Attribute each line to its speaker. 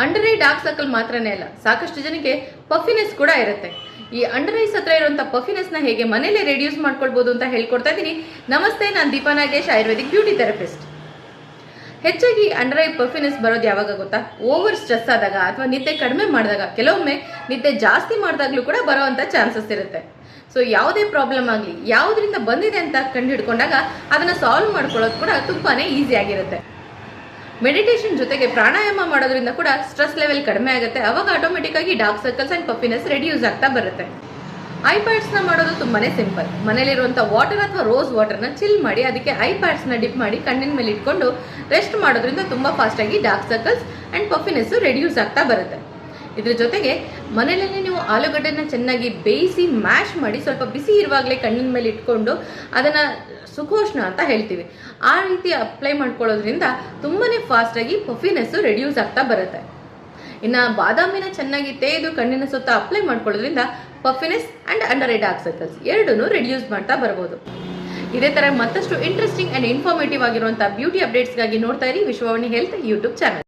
Speaker 1: Under eye dark circle ಮಾತ್ರನೇ ಅಲ್ಲ, ಸಾಕಷ್ಟು ಜನಕ್ಕೆ ಪಫಿನೆಸ್ ಕೂಡ ಇರುತ್ತೆ. ಈ ಅಂಡರ್ ಐಸ್ ಹತ್ರ ಇರುವಂಥ ಪಫಿನೆಸ್ನ ಹೇಗೆ ಮನೇಲೆ ರೆಡ್ಯೂಸ್ ಮಾಡ್ಕೊಳ್ಬೋದು ಅಂತ ಹೇಳ್ಕೊಡ್ತಾ ಇದ್ದೀನಿ. ನಮಸ್ತೆ, ನಾನು ದೀಪಾ ನಾಗೇಶ್, ಆಯುರ್ವೇದಿಕ್ ಬ್ಯೂಟಿ ಥೆರಪಿಸ್ಟ್. ಹೆಚ್ಚಾಗಿ ಅಂಡರ್ ಐ ಪಫಿನೆಸ್ ಬರೋದು ಯಾವಾಗ ಗೊತ್ತಾ? ಓವರ್ ಸ್ಟ್ರೆಸ್ ಆದಾಗ ಅಥವಾ ನಿದ್ದೆ ಕಡಿಮೆ ಮಾಡಿದಾಗ, ಕೆಲವೊಮ್ಮೆ ನಿದ್ದೆ ಜಾಸ್ತಿ ಮಾಡಿದಾಗಲೂ ಕೂಡ ಬರೋವಂಥ ಚಾನ್ಸಸ್ ಇರುತ್ತೆ. ಸೊ ಯಾವುದೇ ಪ್ರಾಬ್ಲಮ್ ಆಗಲಿ, ಯಾವುದರಿಂದ ಬಂದಿದೆ ಅಂತ ಕಂಡು ಹಿಡ್ಕೊಂಡಾಗ ಅದನ್ನು ಸಾಲ್ವ್ ಮಾಡ್ಕೊಳ್ಳೋದು ಕೂಡ ತುಂಬಾ ಈಸಿ ಆಗಿರುತ್ತೆ. ಮೆಡಿಟೇಷನ್ ಜೊತೆಗೆ ಪ್ರಾಣಾಯಾಮ ಮಾಡೋದ್ರಿಂದ ಕೂಡ ಸ್ಟ್ರೆಸ್ ಲೆವೆಲ್ ಕಡಿಮೆ ಆಗುತ್ತೆ. ಅವಾಗ ಆಟೋಮೆಟಿಕ್ ಆಗಿ dark circles and puffiness reduce ಆಗ್ತಾ ಬರುತ್ತೆ. ಐ ಪ್ಯಾಡ್ಸ್ನ ಮಾಡೋದು ತುಂಬಾನೇ ಸಿಂಪಲ್. ಮನೇಲಿರುವಂಥ ವಾಟರ್ ಅಥವಾ ರೋಸ್ ವಾಟರ್ನ ಚಿಲ್ ಮಾಡಿ ಅದಕ್ಕೆ ಐ ಪ್ಯಾಡ್ಸ್ನ ಡಿಪ್ ಮಾಡಿ ಕಣ್ಣಿನ ಮೇಲೆ ಇಟ್ಕೊಂಡು ರೆಸ್ಟ್ ಮಾಡೋದ್ರಿಂದ ತುಂಬ ಫಾಸ್ಟಾಗಿ dark circles and puffiness reduce ಆಗ್ತಾ ಬರುತ್ತೆ. ಇದ್ರ ಜೊತೆಗೆ ಮನೆಯಲ್ಲೇ ನೀವು ಆಲೂಗಡ್ಡೆನ ಚೆನ್ನಾಗಿ ಬೇಯಿಸಿ ಮ್ಯಾಶ್ ಮಾಡಿ ಸ್ವಲ್ಪ ಬಿಸಿ ಇರುವಾಗಲೇ ಕಣ್ಣಿನ ಮೇಲೆ ಇಟ್ಕೊಂಡು ಅದನ್ನು ಸುಖೋಷ್ಣ ಅಂತ ಹೇಳ್ತೀವಿ, ಆ ರೀತಿ ಅಪ್ಲೈ ಮಾಡ್ಕೊಳ್ಳೋದ್ರಿಂದ ತುಂಬಾ ಫಾಸ್ಟಾಗಿ ಪಫಿನೆಸ್ಸು ರೆಡ್ಯೂಸ್ ಆಗ್ತಾ ಬರುತ್ತೆ. ಇನ್ನು ಬಾದಾಮಿನ ಚೆನ್ನಾಗಿ ತೇದು ಕಣ್ಣಿನ ಸುತ್ತ ಅಪ್ಲೈ ಮಾಡ್ಕೊಳ್ಳೋದ್ರಿಂದ puffiness and under eye dark circles ಎರಡನ್ನೂ ರೆಡ್ಯೂಸ್ ಮಾಡ್ತಾ ಬರ್ಬೋದು. ಇದೇ ಥರ ಮತ್ತಷ್ಟು ಇಂಟ್ರೆಸ್ಟಿಂಗ್ ಆ್ಯಂಡ್ ಇನ್ಫಾರ್ಮೇಟಿವ್ ಆಗಿರುವಂಥ ಬ್ಯೂಟಿ ಅಪ್ಡೇಟ್ಸ್ಗಾಗಿ ನೋಡ್ತಾ ಇರಿ ವಿಶ್ವವಾಣಿ ಹೆಲ್ತ್ ಯೂಟ್ಯೂಬ್ ಚಾನಲ್.